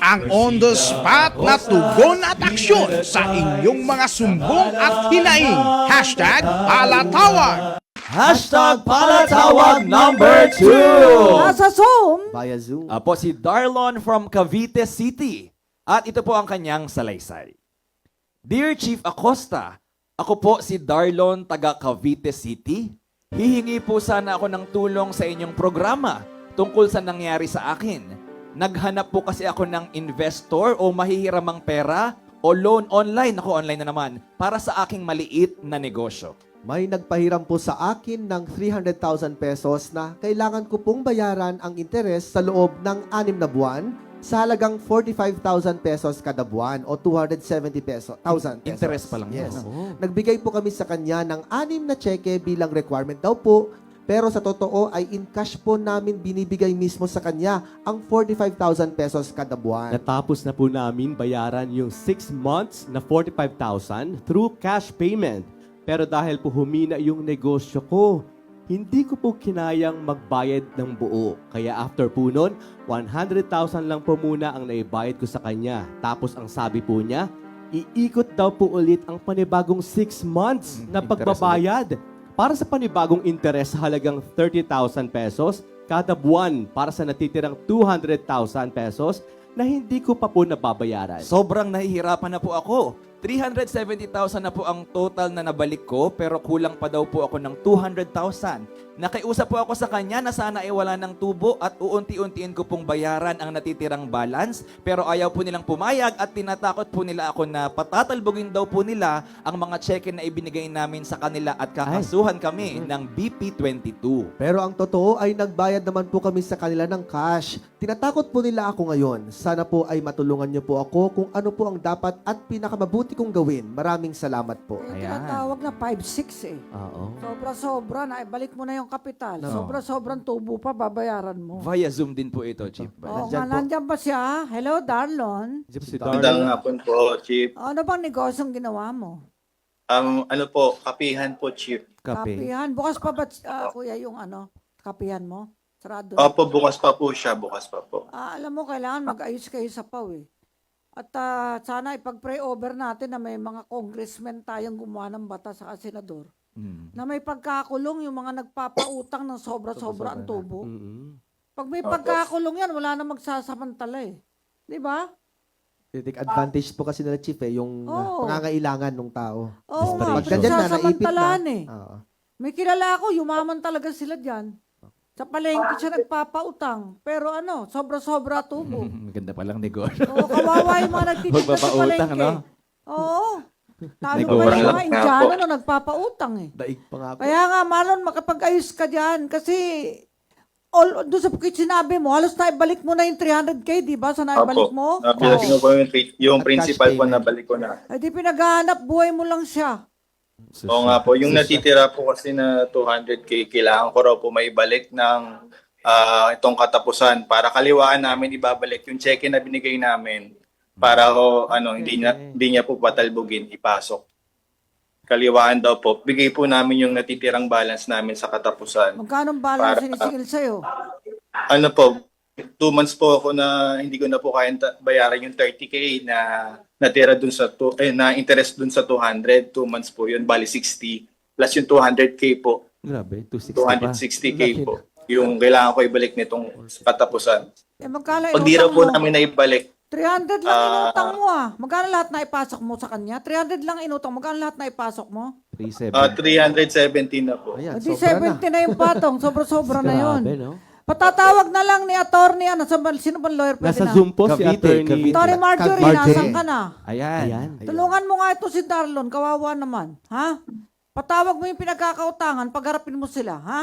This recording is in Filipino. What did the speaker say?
ang on-the-spot na tugon at aksyon sa inyong mga sumbong at hinaing. Hashtag Palatawag. Hashtag Palatawag number 2. Nasa Zoom. Via Zoom. Po si Darlon from Cavite City. At ito po ang kanyang salaysay. Dear Chief Acosta, ako po si Darlon taga Cavite City. Hihingi po sana ako ng tulong sa inyong programa tungkol sa nangyari sa akin. Naghanap po kasi ako ng investor o mahihiramang pera o loan online, ako online na naman, para sa aking maliit na negosyo. May nagpahiram po sa akin ng 300,000 pesos na kailangan ko pong bayaran ang interes sa loob ng 6 na buwan sa halagang 45,000 pesos kada buwan o 270,000 pesos. Interest pa lang Yes. yan. Nagbigay po kami sa kanya ng 6 na cheque bilang requirement daw po, pero sa totoo ay in cash po namin binibigay mismo sa kanya ang 45,000 pesos kada buwan. Natapos na po namin bayaran yung 6 months na 45,000 through cash payment. Pero dahil po humina yung negosyo ko, hindi ko po kinayang magbayad ng buo. Kaya after po nun, 100,000 lang po muna ang naibayad ko sa kanya. Tapos ang sabi po niya, iikot daw po ulit ang panibagong 6 months na pagbabayad para sa panibagong interes sa halagang 30,000 pesos kada buwan para sa natitirang 200,000 pesos na hindi ko pa po nababayaran. Sobrang nahihirapan na po ako. 370,000 na po ang total na nabalik ko, pero kulang pa daw po ako ng 200,000. Nakiusap po ako sa kanya na sana ay wala ng tubo at uunti-untiin ko pong bayaran ang natitirang balance, pero ayaw po nilang pumayag at tinatakot po nila ako na patatalbogin daw po nila ang mga cheque na ibinigay namin sa kanila at kakasuhan kami ng BP22. Pero ang totoo ay nagbayad naman po kami sa kanila ng cash. Tinatakot po nila ako ngayon. Sana po ay matulungan niyo po ako kung ano po ang dapat at pinakamabuti kong gawin. Maraming salamat po. Yung tinatawag na 5-6 eh. Oo. Sobra-sobra na. Ibalik mo na yung kapital. Sobra-sobrang tubo pa, babayaran mo. Via Zoom din po ito, Chief. Oo nga, nandyan ba siya? Hello, Darlon. Si Magandang Darlon. hapon po, Chief. Ano bang negosyong ginawa mo? Ano po, kapihan po, Chief. Kapihan. Bukas pa ba, kuya, yung kapihan mo? Sarado. Opo, bukas pa po siya, bukas pa po. Alam mo, kailangan mag-ayos kayo sa PAW eh. At sana ipag-pray over natin na may mga congressmen tayong gumawa ng batas sa senador. Na may pagkakulong yung mga nagpapautang ng sobra-sobra ang tubo. Pag may pagkakulong yan, wala na magsasamantala eh. Di ba? Take advantage po kasi nila, Chief, yung pangangailangan ng tao. Oo nga, Pag ganyan na, naipit na. sasamantalaan eh. Oo. May kilala ako, yumaman talaga sila dyan. Sa palengke siya nagpapautang. Pero sobra-sobra tubo. Maganda palang negosyo. Oo, kawawa yung mga nagtitinda sa Magpapautang, palengke. no? Oo. Talo Negosyo. ba yung mga Nga Indiano po. na nagpapautang eh. Daig pa nga po. Kaya nga, Marlon, makapag-ayos ka dyan. Kasi, doon sa sinabi mo, halos naibalik mo na yung 300K, di ba? Sa naibalik mo? Pinasino po yung At principal cash po payment. na balik ko na. Eh, di pinaghahanap buhay mo lang siya. Oo nga po, yung natitira po kasi na 200K, kailangan ko raw po maibalik ng itong katapusan para kaliwaan namin ibabalik yung cheque na binigay namin para hindi niya po patalbugin, ipasok. Kaliwaan daw po, bigay po namin yung natitirang balance namin sa katapusan. Magkano balance sinisingil sa'yo? Ano po, 2 months po ako na hindi ko na po kaya bayaran yung 30K na natira dun sa na interest dun sa 200. 2 months po yun, bali 60 plus yung 200K po. Grabe, 260 pa. 260K po. Yung kailangan ko ibalik nitong katapusan. Eh, magkano Pag di raw inutang po mo? namin na ibalik, 300 lang inutang mo ah. Magkano lahat na ipasok mo sa kanya? 300 lang inutang. Magkano lahat na ipasok mo? 37. 317 na po. Ayan, Di sobra 70 na yung patong. Sobra-sobra na yun. Grabe, no? Patatawag na lang ni attorney. Sino bang lawyer pwede Nasa na? Zoom po si Cavite, Attorney. Cavite. Attorney Marjorie, Marjorie. nasan ka na? Ayan. Ayan. Tulungan mo nga ito si Darlon. Kawawa naman. Ha? Patawag mo yung pinagkakautangan. Pagharapin mo sila. Ha?